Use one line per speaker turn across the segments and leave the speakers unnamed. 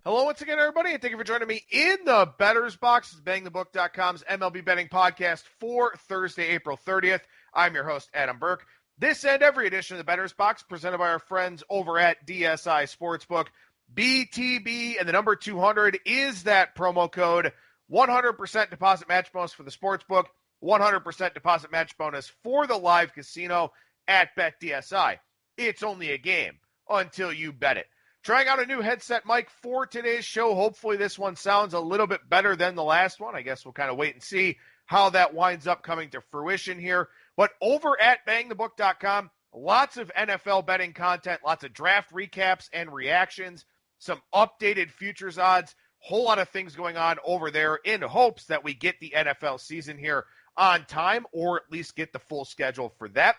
Hello once again, everybody, and thank you for joining me in the Bettor's Box. This is BangTheBook.com's MLB betting podcast for Thursday, April 30th. I'm your host, Adam Burke. This and every edition of the Bettor's Box presented by our friends over at DSI Sportsbook. BTB and the number 200 is that promo code. 100% deposit match bonus for the Sportsbook, 100% deposit match bonus for the live casino at BetDSI. It's only a game until you bet it. Trying out a new headset mic for today's show. Hopefully this one sounds a little bit better than the last one. I guess we'll kind of wait and see how that winds up coming to fruition here. But over at BangTheBook.com, lots of NFL betting content, lots of draft recaps and reactions, some updated futures odds, whole lot of things going on over there in hopes that we get the NFL season here on time, or at least get the full schedule for that.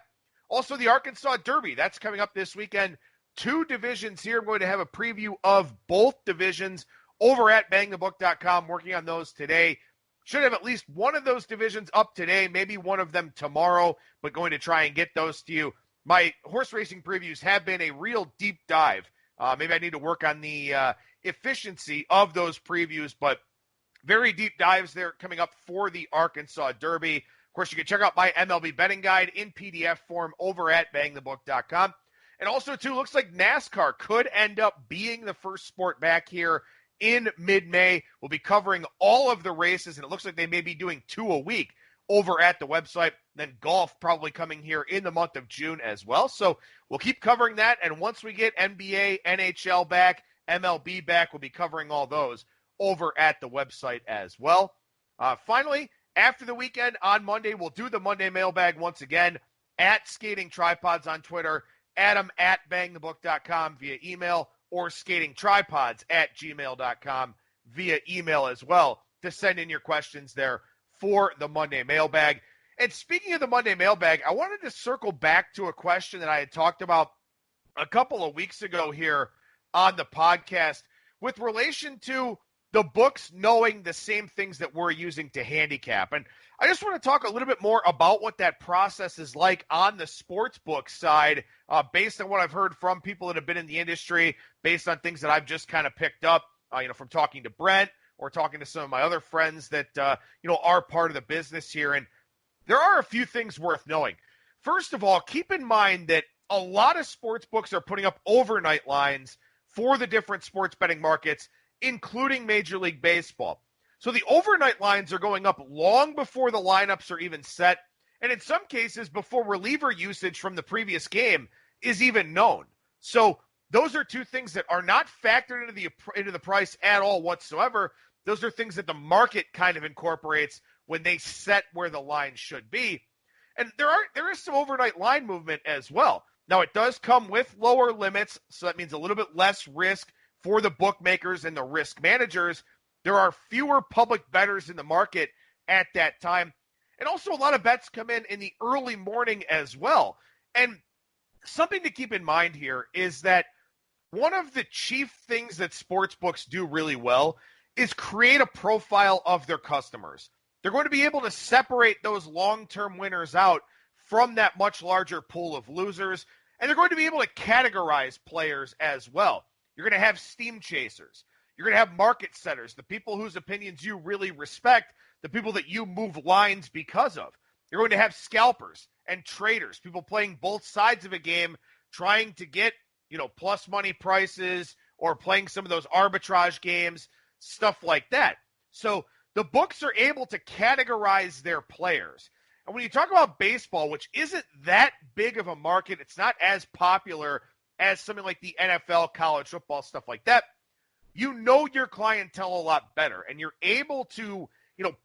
Also, the Arkansas Derby, that's coming up this weekend. Two divisions here. I'm going to have a preview of both divisions over at BangTheBook.com, working on those today. Should have at least one of those divisions up today, maybe one of them tomorrow, but going to try and get those to you. My horse racing previews have been a real deep dive. Maybe I need to work on the efficiency of those previews, but very deep dives there coming up for the Arkansas Derby. Of course, you can check out my MLB betting guide in PDF form over at BangTheBook.com. And also, too, looks like NASCAR could end up being the first sport back here in mid-May. We'll be covering all of the races, and it looks like they may be doing 2 a week over at the website. Then golf probably coming here in the month of June as well. So we'll keep covering that, and once we get NBA, NHL back, MLB back, we'll be covering all those over at the website as well. Finally, after the weekend on Monday, we'll do the Monday mailbag once again at Skating Tripods on Twitter, Adam at bangthebook.com via email, or skatingtripods@gmail.com via email as well to send in your questions there for the Monday mailbag. And speaking of the Monday mailbag, I wanted to circle back to a question that I had talked about a couple of weeks ago here on the podcast with relation to the books knowing the same things that we're using to handicap. And I just want to talk a little bit more about what that process is like on the sportsbook side, based on what I've heard from people that have been in the industry, based on things that I've just kind of picked up, from talking to Brent or talking to some of my other friends that, are part of the business here. And there are a few things worth knowing. First of all, keep in mind that a lot of sportsbooks are putting up overnight lines for the different sports betting markets, including Major League Baseball. So the overnight lines are going up long before the lineups are even set, and in some cases before reliever usage from the previous game is even known. So those are two things that are not factored into the price at all whatsoever. Those are things that the market kind of incorporates when they set where the line should be. And there is some overnight line movement as well. Now, it does come with lower limits, so that means a little bit less risk for the bookmakers and the risk managers. There are fewer public bettors in the market at that time. And also a lot of bets come in the early morning as well. And something to keep in mind here is that one of the chief things that sportsbooks do really well is create a profile of their customers. They're going to be able to separate those long-term winners out from that much larger pool of losers. And they're going to be able to categorize players as well. You're going to have steam chasers. You're going to have market setters, the people whose opinions you really respect, the people that you move lines because of. You're going to have scalpers and traders, people playing both sides of a game, trying to get, plus money prices or playing some of those arbitrage games, stuff like that. So the books are able to categorize their players. And when you talk about baseball, which isn't that big of a market, it's not as popular as something like the NFL, college football, stuff like that, you know your clientele a lot better, and you're able to,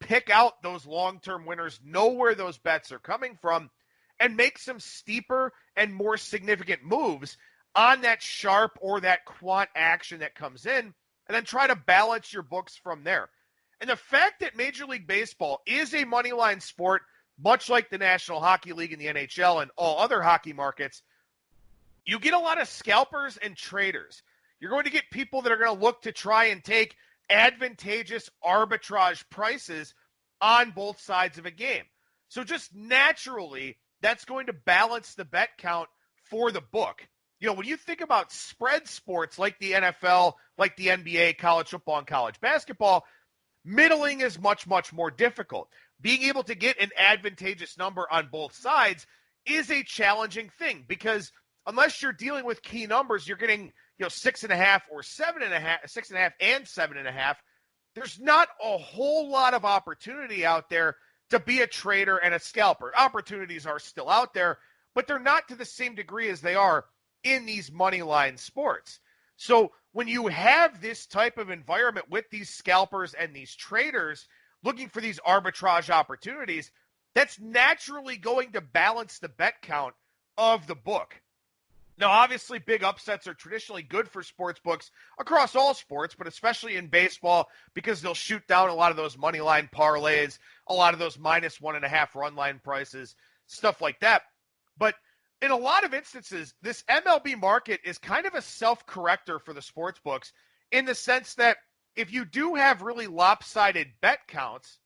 pick out those long-term winners, know where those bets are coming from, and make some steeper and more significant moves on that sharp or that quant action that comes in, and then try to balance your books from there. And the fact that Major League Baseball is a moneyline sport, much like the National Hockey League and the NHL and all other hockey markets, you get a lot of scalpers and traders. You're going to get people that are going to look to try and take advantageous arbitrage prices on both sides of a game. So just naturally, that's going to balance the bet count for the book. when you think about spread sports like the NFL, like the NBA, college football, and college basketball, middling is much, much more difficult. Being able to get an advantageous number on both sides is a challenging thing because unless you're dealing with key numbers, you're getting 6.5 or 7.5, 6.5 and 7.5. There's not a whole lot of opportunity out there to be a trader and a scalper. Opportunities are still out there, but they're not to the same degree as they are in these money line sports. So when you have this type of environment with these scalpers and these traders looking for these arbitrage opportunities, that's naturally going to balance the bet count of the book. Now, obviously, big upsets are traditionally good for sports books across all sports, but especially in baseball because they'll shoot down a lot of those money line parlays, a lot of those -1.5 run line prices, stuff like that. But in a lot of instances, this MLB market is kind of a self-corrector for the sports books in the sense that if you do have really lopsided bet counts,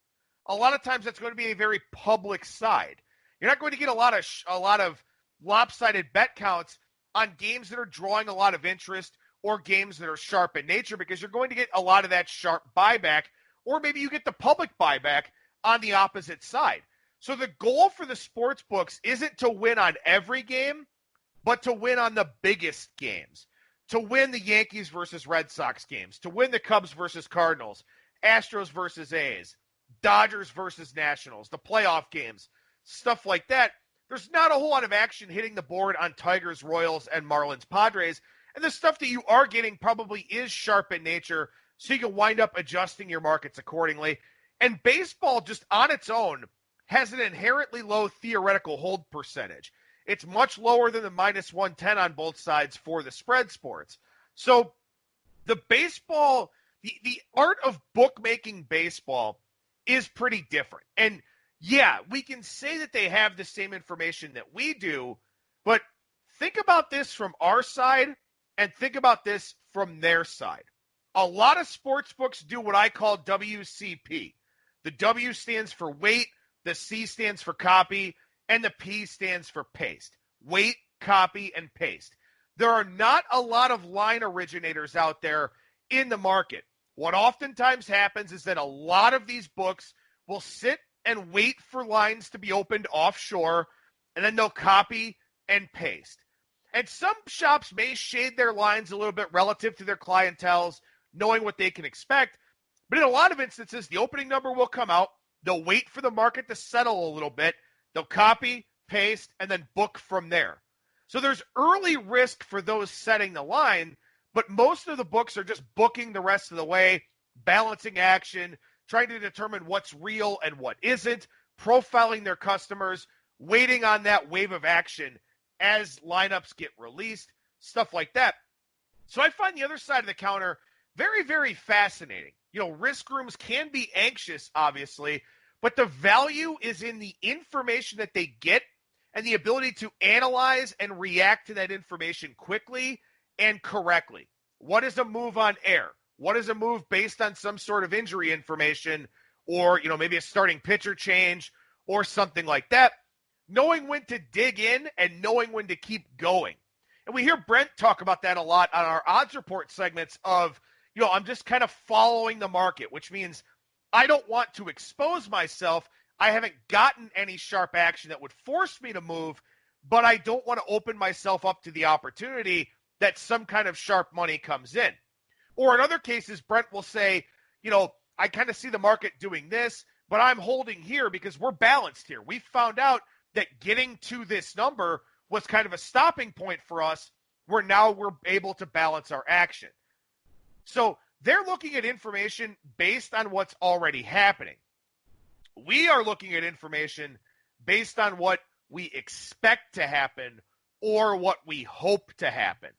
a lot of times that's going to be a very public side. You're not going to get a lot of lopsided bet counts on games that are drawing a lot of interest or games that are sharp in nature because you're going to get a lot of that sharp buyback, or maybe you get the public buyback on the opposite side. So the goal for the sports books isn't to win on every game, but to win on the biggest games, to win the Yankees versus Red Sox games, to win the Cubs versus Cardinals, Astros versus A's, Dodgers versus Nationals, the playoff games, stuff like that. There's not a whole lot of action hitting the board on Tigers, Royals, and Marlins, Padres. And the stuff that you are getting probably is sharp in nature, so you can wind up adjusting your markets accordingly. And baseball just on its own has an inherently low theoretical hold percentage. It's much lower than the -110 on both sides for the spread sports. So the baseball, the art of bookmaking baseball is pretty different. And yeah, we can say that they have the same information that we do, but think about this from our side and think about this from their side. A lot of sports books do what I call WCP. The W stands for weight, the C stands for copy, and the P stands for paste. Weight, copy, and paste. There are not a lot of line originators out there in the market. What oftentimes happens is that a lot of these books will sit and wait for lines to be opened offshore, and then they'll copy and paste. And some shops may shade their lines a little bit relative to their clientels, knowing what they can expect. But in a lot of instances, the opening number will come out. They'll wait for the market to settle a little bit. They'll copy, paste, and then book from there. So there's early risk for those setting the line, but most of the books are just booking the rest of the way, balancing action, trying to determine what's real and what isn't, profiling their customers, waiting on that wave of action as lineups get released, stuff like that. So I find the other side of the counter very, very fascinating. Risk rooms can be anxious, obviously, but the value is in the information that they get and the ability to analyze and react to that information quickly and correctly. What is a move on air? What is a move based on some sort of injury information or, maybe a starting pitcher change or something like that? Knowing when to dig in and knowing when to keep going. And we hear Brent talk about that a lot on our odds report segments of, I'm just kind of following the market, which means I don't want to expose myself. I haven't gotten any sharp action that would force me to move, but I don't want to open myself up to the opportunity that some kind of sharp money comes in. Or in other cases, Brent will say, I kind of see the market doing this, but I'm holding here because we're balanced here. We found out that getting to this number was kind of a stopping point for us where now we're able to balance our action. So they're looking at information based on what's already happening. We are looking at information based on what we expect to happen or what we hope to happen.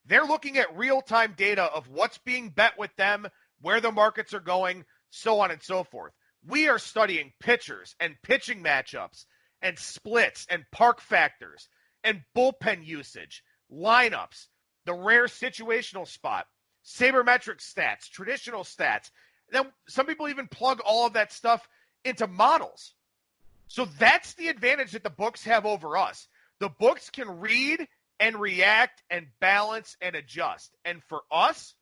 They're looking at real-time data of what's being bet with them, where the markets are going, so on and so forth. We are studying pitchers and pitching matchups and splits and park factors and bullpen usage, lineups, the rare situational spot, sabermetric stats, traditional stats. Then some people even plug all of that stuff into models. So that's the advantage that the books have over us. The books can read and react and balance and adjust. And for us,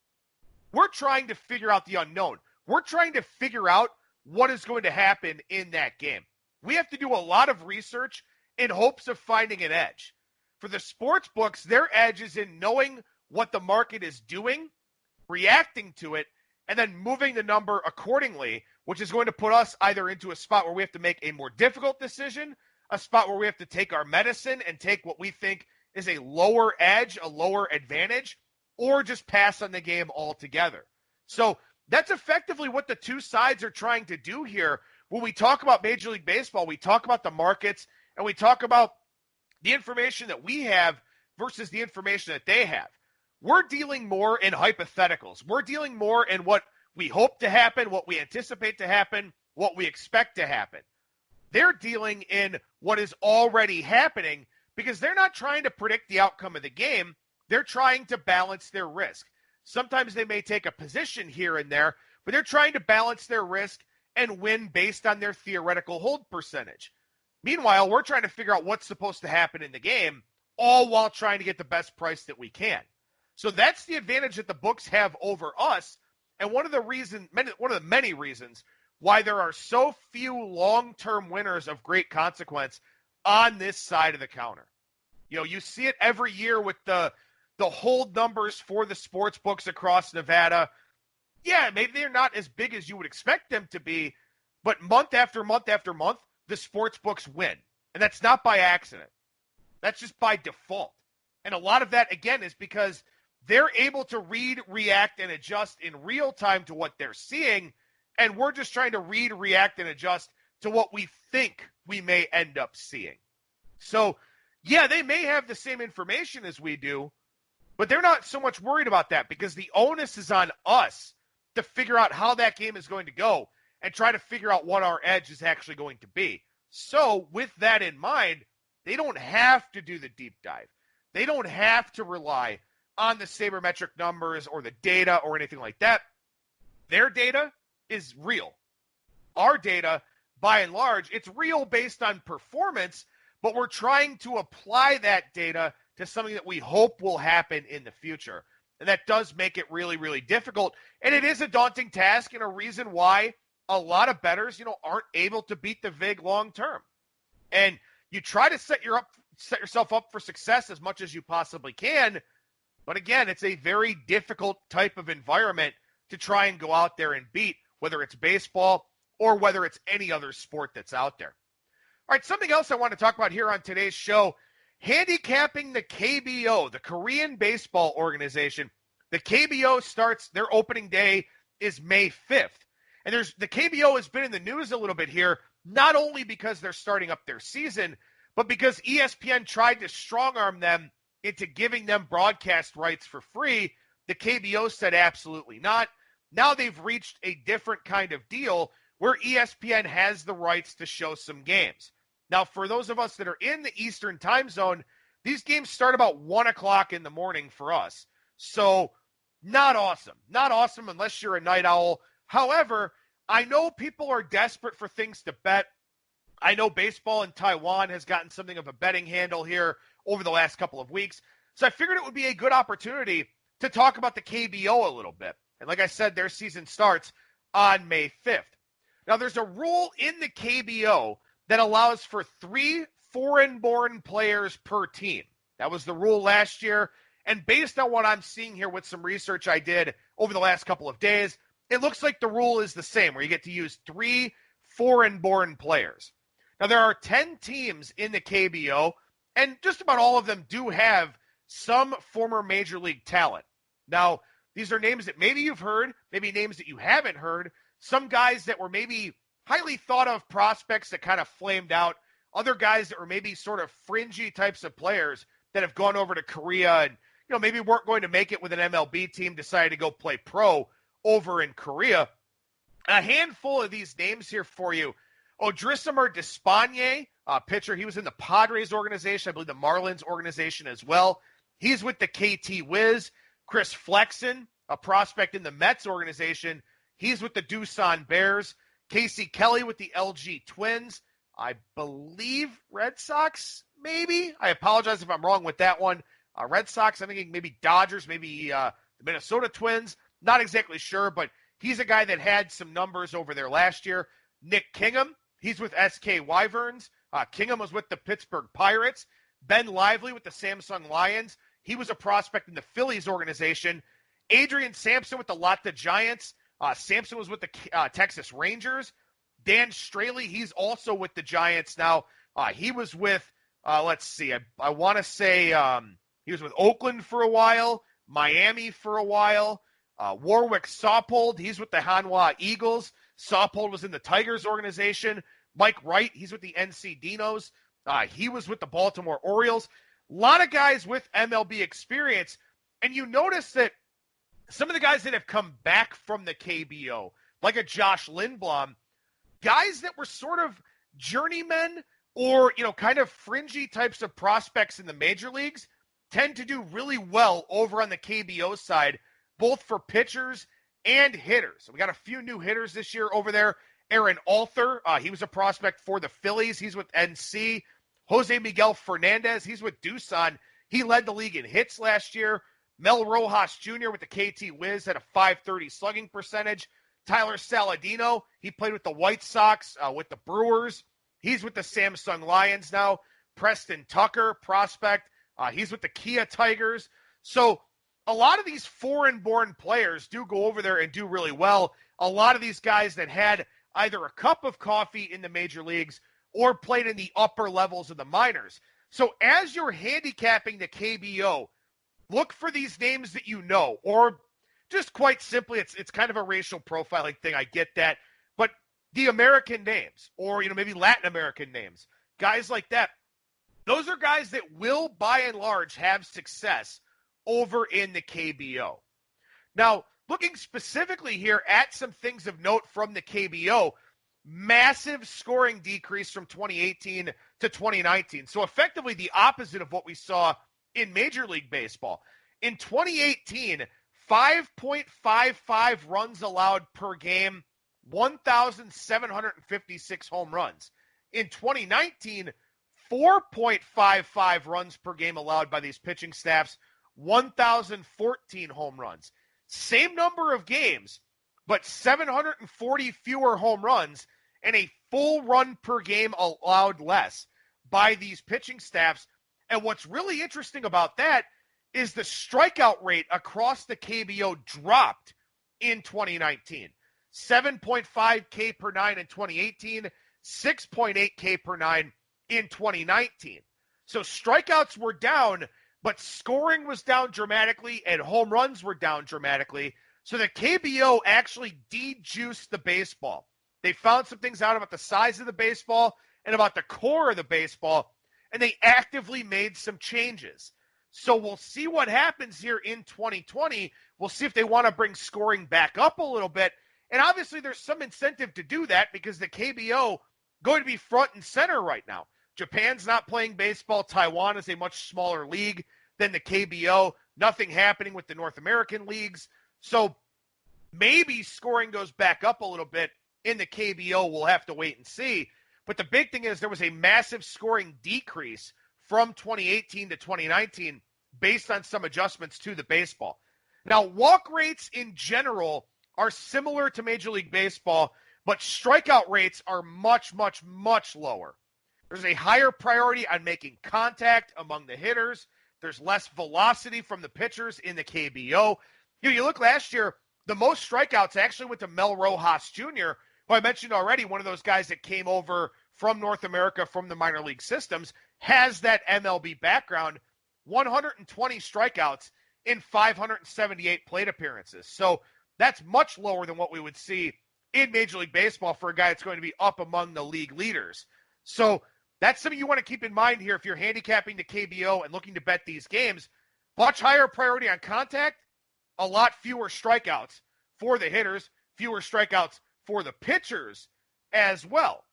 we're trying to figure out the unknown. We're trying to figure out what is going to happen in that game. We have to do a lot of research in hopes of finding an edge. For the sports books, their edge is in knowing what the market is doing, reacting to it, and then moving the number accordingly, which is going to put us either into a spot where we have to make a more difficult decision, a spot where we have to take our medicine and take what we think is a lower edge, a lower advantage, or just pass on the game altogether. So that's effectively what the two sides are trying to do here. When we talk about Major League Baseball, we talk about the markets and we talk about the information that we have versus the information that they have. We're dealing more in hypotheticals. We're dealing more in what we hope to happen, what we anticipate to happen, what we expect to happen. They're dealing in what is already happening because they're not trying to predict the outcome of the game. They're trying to balance their risk. Sometimes they may take a position here and there, but they're trying to balance their risk and win based on their theoretical hold percentage. Meanwhile, we're trying to figure out what's supposed to happen in the game, all while trying to get the best price that we can. So that's the advantage that the books have over us, and one of the many reasons why there are so few long-term winners of great consequence on this side of the counter. You know, you see it every year with the hold numbers for the sports books across Nevada. Yeah, maybe they're not as big as you would expect them to be, but month after month after month, the sports books win. And that's not by accident. That's just by default. And a lot of that, again, is because they're able to read, react, and adjust in real time to what they're seeing, and we're just trying to read, react, and adjust to what we think we may end up seeing. So, yeah, they may have the same information as we do, but they're not so much worried about that because the onus is on us to figure out how that game is going to go and try to figure out what our edge is actually going to be. So, with that in mind, they don't have to do the deep dive. They don't have to rely on the sabermetric numbers or the data or anything like that. Their data is real. Our data, by and large, it's real based on performance, but we're trying to apply that data to something that we hope will happen in the future. And that does make it really, really difficult. And it is a daunting task and a reason why a lot of bettors, aren't able to beat the VIG long term. And you try to set yourself up for success as much as you possibly can. But again, it's a very difficult type of environment to try and go out there and beat, whether it's baseball or whether it's any other sport that's out there. All right, something else I want to talk about here on today's show, handicapping the KBO, the Korean Baseball Organization. The KBO starts, their opening day is May 5th. And the KBO has been in the news a little bit here, not only because they're starting up their season, but because ESPN tried to strong-arm them into giving them broadcast rights for free. The KBO said absolutely not. Now they've reached a different kind of deal where ESPN has the rights to show some games. Now, for those of us that are in the Eastern time zone, these games start about 1 o'clock in the morning for us. So not awesome. Not awesome unless you're a night owl. However, I know people are desperate for things to bet. I know baseball in Taiwan has gotten something of a betting handle here over the last couple of weeks. So I figured it would be a good opportunity to talk about the KBO a little bit. And like I said, their season starts on May 5th. Now, there's a rule in the KBO that allows for 3 foreign-born players per team. That was the rule last year. And based on what I'm seeing here with some research I did over the last couple of days, it looks like the rule is the same, where you get to use 3 foreign-born players. Now, there are 10 teams in the KBO, and just about all of them do have some former Major League talent. Now, these are names that maybe you've heard, maybe names that you haven't heard, some guys that were maybe highly thought of prospects that kind of flamed out, other guys that were maybe sort of fringy types of players that have gone over to Korea and, maybe weren't going to make it with an MLB team, decided to go play pro over in Korea. A handful of these names here for you. Odrisamer Despaigne, pitcher. He was in the Padres organization, I believe the Marlins organization as well. He's with the KT Wiz. Chris Flexen, a prospect in the Mets organization. He's with the Doosan Bears. Casey Kelly with the LG Twins. I believe Red Sox, maybe. I apologize if I'm wrong with that one. Red Sox, I'm thinking maybe Dodgers, maybe the Minnesota Twins. Not exactly sure, but he's a guy that had some numbers over there last year. Nick Kingham, he's with SK Wyverns. Kingham was with the Pittsburgh Pirates. Ben Lively with the Samsung Lions. He was a prospect in the Phillies organization. Adrian Sampson with the Lotte Giants. Sampson was with the Texas Rangers. Dan Straley, he's also with the Giants now. He was with, let's see, I want to say he was with Oakland for a while, Miami for a while. Warwick Saupold, he's with the Hanwha Eagles. Saupold was in the Tigers organization. Mike Wright, he's with the NC Dinos. He was with the Baltimore Orioles. A lot of guys with MLB experience. And you notice that some of the guys that have come back from the KBO, like a Josh Lindblom, guys that were sort of journeymen or, kind of fringy types of prospects in the major leagues tend to do really well over on the KBO side, both for pitchers and hitters. So we got a few new hitters this year over there. Aaron Alter, he was a prospect for the Phillies. He's with NC. Jose Miguel Fernandez, he's with Doosan. He led the league in hits last year. Mel Rojas Jr. with the KT Wiz had a .530 slugging percentage. Tyler Saladino, he played with the White Sox, with the Brewers. He's with the Samsung Lions now. Preston Tucker, prospect. He's with the Kia Tigers. So a lot of these foreign-born players do go over there and do really well. A lot of these guys that had either a cup of coffee in the major leagues or played in the upper levels of the minors. So as you're handicapping the KBO, look for these names that you know, or just quite simply, it's kind of a racial profiling thing. I get that. But the American names, or, maybe Latin American names, guys like that, those are guys that will, by and large, have success over in the KBO. Now, looking specifically here at some things of note from the KBO, massive scoring decrease from 2018 to 2019. So effectively the opposite of what we saw in Major League Baseball. In 2018, 5.55 runs allowed per game, 1,756 home runs. In 2019, 4.55 runs per game allowed by these pitching staffs, 1,014 home runs. Same number of games, but 740 fewer home runs and a full run per game allowed less by these pitching staffs. And what's really interesting about that is the strikeout rate across the KBO dropped in 2019. 7.5 K per nine in 2018, 6.8 K per nine in 2019. So strikeouts were down, but scoring was down dramatically and home runs were down dramatically. So the KBO actually de-juiced the baseball. They found some things out about the size of the baseball and about the core of the baseball, and they actively made some changes. So we'll see what happens here in 2020. We'll see if they want to bring scoring back up a little bit. And obviously there's some incentive to do that because the KBO going to be front and center right now. Japan's not playing baseball. Taiwan is a much smaller league than the KBO. Nothing happening with the North American leagues. So maybe scoring goes back up a little bit in the KBO. We'll have to wait and see. But the big thing is there was a massive scoring decrease from 2018 to 2019 based on some adjustments to the baseball. Now, walk rates in general are similar to Major League Baseball, but strikeout rates are much, much, much lower. There's a higher priority on making contact among the hitters. There's less velocity from the pitchers in the KBO. You look last year, the most strikeouts actually went to Mel Rojas Jr., who I mentioned already, one of those guys that came over from North America from the minor league systems, has that MLB background, 120 strikeouts in 578 plate appearances. So that's much lower than what we would see in Major League Baseball for a guy that's going to be up among the league leaders. So that's something you want to keep in mind here if you're handicapping the KBO and looking to bet these games. Much higher priority on contact, a lot fewer strikeouts for the hitters, fewer strikeouts for the pitchers as well.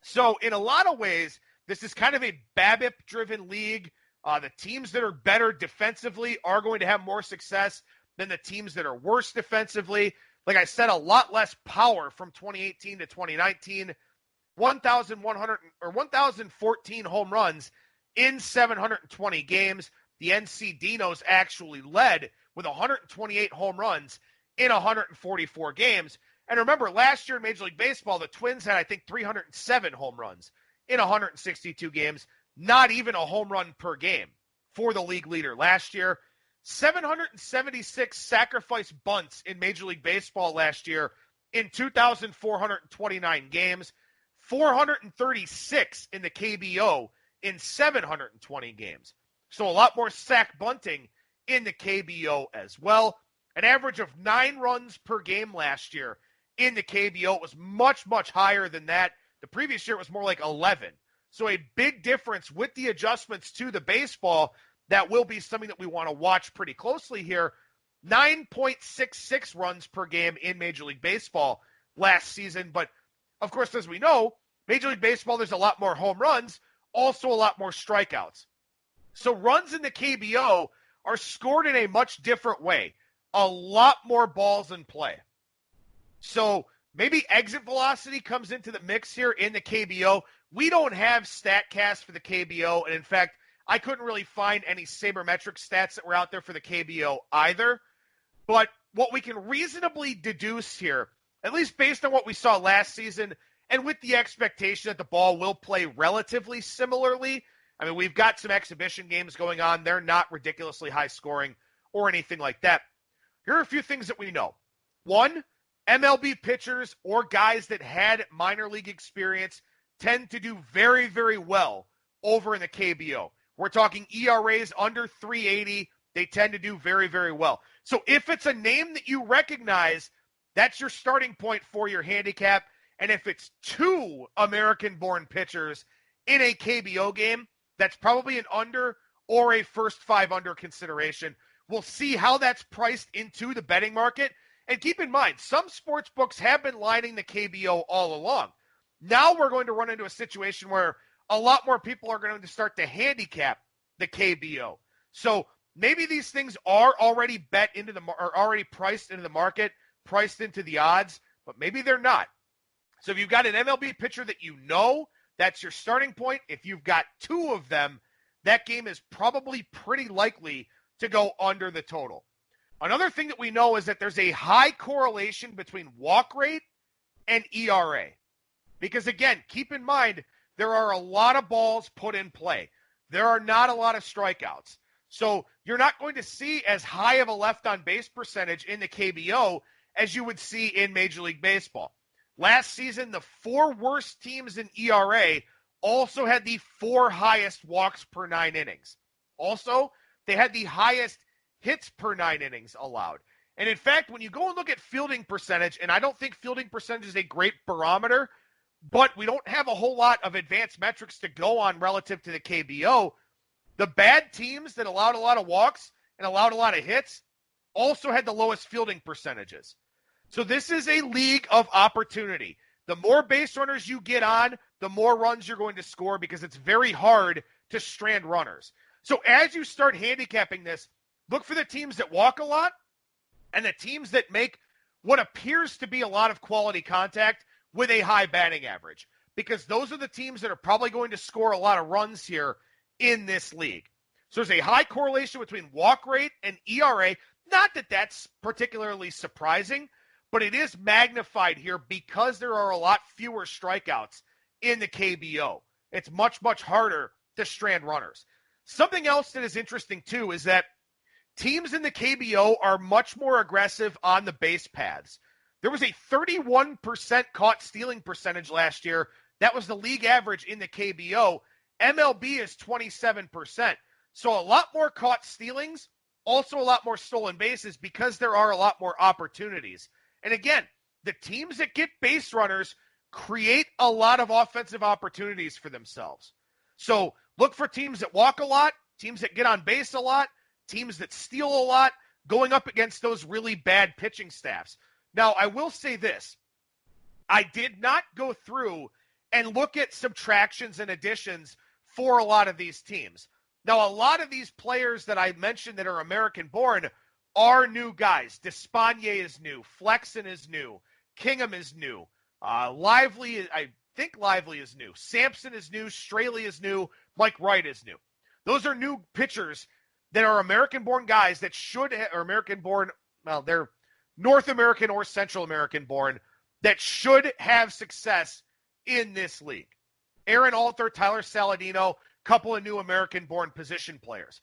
So in a lot of ways, this is kind of a BABIP-driven league. The teams that are better defensively are going to have more success than the teams that are worse defensively. Like I said, a lot less power from 2018 to 2019. 1,100 or 1,014 home runs in 720 games. the NC Dinos actually led with 128 home runs in 144 games. And remember, last year in Major League Baseball, the Twins had, I think, 307 home runs in 162 games, not even a home run per game for the league leader. Last year, 776 sacrifice bunts in Major League Baseball last year in 2,429 games, 436 in the KBO in 720 games. So a lot more sack bunting in the KBO as well. An average of 9 runs per game last year in the KBO. It was much, much higher than that. The previous year it was more like 11. So a big difference with the adjustments to the baseball. That will be something that we want to watch pretty closely here. 9.66 runs per game in Major League Baseball last season. But, of course, as we know, Major League Baseball, there's a lot more home runs, also a lot more strikeouts. So runs in the KBO are scored in a much different way. A lot more balls in play. So maybe exit velocity comes into the mix here in the KBO. We don't have StatCast for the KBO, and in fact, I couldn't really find any sabermetric stats that were out there for the KBO either. But what we can reasonably deduce here, at least based on what we saw last season, and with the expectation that the ball will play relatively similarly, I mean, we've got some exhibition games going on. They're not ridiculously high scoring or anything like that. Here are a few things that we know. One, MLB pitchers or guys that had minor league experience tend to do very, very well over in the KBO. We're talking ERAs under 380. They tend to do very, very well. So if it's a name that you recognize, that's your starting point for your handicap. And if it's 2 American-born pitchers in a KBO game, that's probably an under or a first 5 under consideration. We'll see how that's priced into the betting market. And keep in mind, some sports books have been lining the KBO all along. Now we're going to run into a situation where a lot more people are going to start to handicap the KBO. So maybe these things are already already priced into the market, priced into the odds, but maybe they're not. So if you've got an MLB pitcher that you know, that's your starting point. If you've got 2 of them, that game is probably pretty likely to go under the total. Another thing that we know is that there's a high correlation between walk rate and ERA. Because again, keep in mind, there are a lot of balls put in play. There are not a lot of strikeouts. So you're not going to see as high of a left-on-base percentage in the KBO as you would see in Major League Baseball. Last season, the 4 worst teams in ERA also had the 4 highest walks per 9 innings. Also, they had the highest hits per 9 innings allowed. And in fact, when you go and look at fielding percentage, and I don't think fielding percentage is a great barometer, but we don't have a whole lot of advanced metrics to go on relative to the KBO. The bad teams that allowed a lot of walks and allowed a lot of hits also had the lowest fielding percentages. So this is a league of opportunity. The more base runners you get on, the more runs you're going to score because it's very hard to strand runners. So as you start handicapping this, look for the teams that walk a lot and the teams that make what appears to be a lot of quality contact with a high batting average, because those are the teams that are probably going to score a lot of runs here in this league. So there's a high correlation between walk rate and ERA. Not that that's particularly surprising, but it is magnified here because there are a lot fewer strikeouts in the KBO. It's much, much harder to strand runners. Something else that is interesting, too, is that teams in the KBO are much more aggressive on the base paths. There was a 31% caught stealing percentage last year. That was the league average in the KBO. MLB is 27%. So a lot more caught stealings, also a lot more stolen bases because there are a lot more opportunities. And again, the teams that get base runners create a lot of offensive opportunities for themselves. So look for teams that walk a lot, teams that get on base a lot, teams that steal a lot, going up against those really bad pitching staffs. Now, I will say this. I did not go through and look at subtractions and additions for a lot of these teams. Now, a lot of these players that I mentioned that are American-born are new guys. Despaigne is new. Flexen is new. Kingham is new. Lively, I think Lively is new. Sampson is new. Straley is new. Mike Wright is new. Those are new pitchers that are American-born guys that or American-born, well, they're North American or Central American-born, that should have success in this league. Aaron Alter, Tyler Saladino, couple of new American-born position players.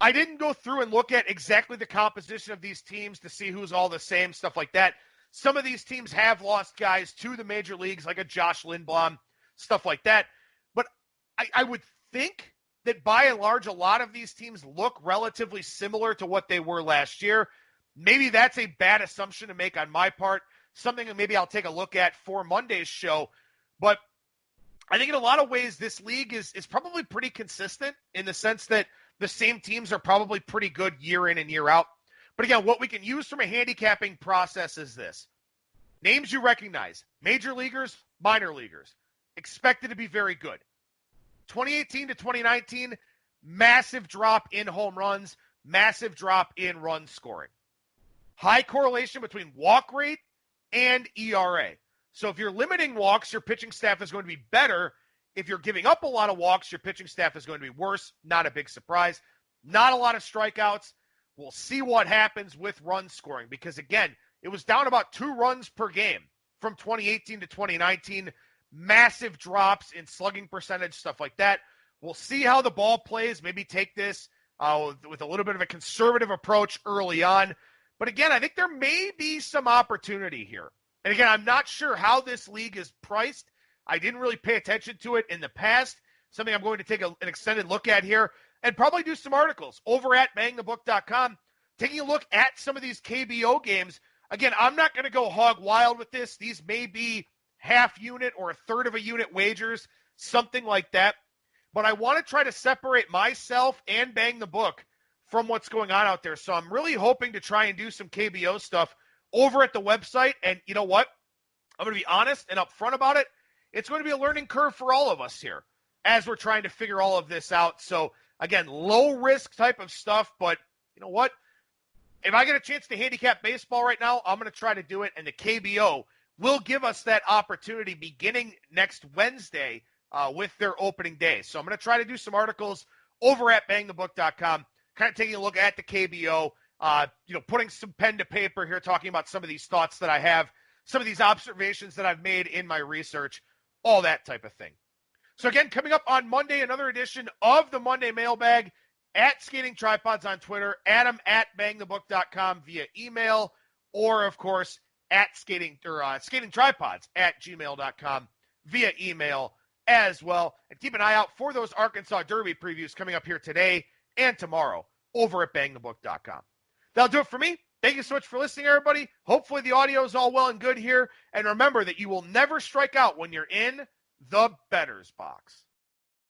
I didn't go through and look at exactly the composition of these teams to see who's all the same, stuff like that. Some of these teams have lost guys to the major leagues, like a Josh Lindblom, stuff like that. But I would think that by and large, a lot of these teams look relatively similar to what they were last year. Maybe that's a bad assumption to make on my part, something that maybe I'll take a look at for Monday's show. But I think in a lot of ways, this league is probably pretty consistent in the sense that the same teams are probably pretty good year in and year out. But again, what we can use from a handicapping process is this. Names you recognize, major leaguers, minor leaguers, expected to be very good. 2018 to 2019, massive drop in home runs, massive drop in run scoring. High correlation between walk rate and ERA. So if you're limiting walks, your pitching staff is going to be better. If you're giving up a lot of walks, your pitching staff is going to be worse. Not a big surprise. Not a lot of strikeouts. We'll see what happens with run scoring because, again, it was down about 2 runs per game from 2018 to 2019. Massive drops in slugging percentage, stuff like that. We'll see how the ball plays. Maybe take this with a little bit of a conservative approach early on. But again, I think there may be some opportunity here. And again, I'm not sure how this league is priced. I didn't really pay attention to it in the past. Something I'm going to take an extended look at here and probably do some articles over at bangthebook.com, taking a look at some of these KBO games. Again, I'm not going to go hog wild with this. These may be half unit or a third of a unit wagers, something like that. But I want to try to separate myself and Bang the Book from what's going on out there. So I'm really hoping to try and do some KBO stuff over at the website. And you know what? I'm going to be honest and upfront about it. It's going to be a learning curve for all of us here as we're trying to figure all of this out. So, again, low-risk type of stuff. But you know what? If I get a chance to handicap baseball right now, I'm going to try to do it. And the KBO will give us that opportunity beginning next Wednesday with their opening day. So I'm going to try to do some articles over at bangthebook.com, kind of taking a look at the KBO, putting some pen to paper here, talking about some of these thoughts that I have, some of these observations that I've made in my research, all that type of thing. So again, coming up on Monday, another edition of the Monday Mailbag at Skating Tripods on Twitter, Adam at bangthebook.com via email, or of course at Skating Tripods at gmail.com via email as well. And keep an eye out for those Arkansas Derby previews coming up here today and tomorrow over at bangthebook.com. That'll do it for me. Thank you so much for listening, everybody. Hopefully the audio is all well and good here. And remember that you will never strike out when you're in the bettor's box.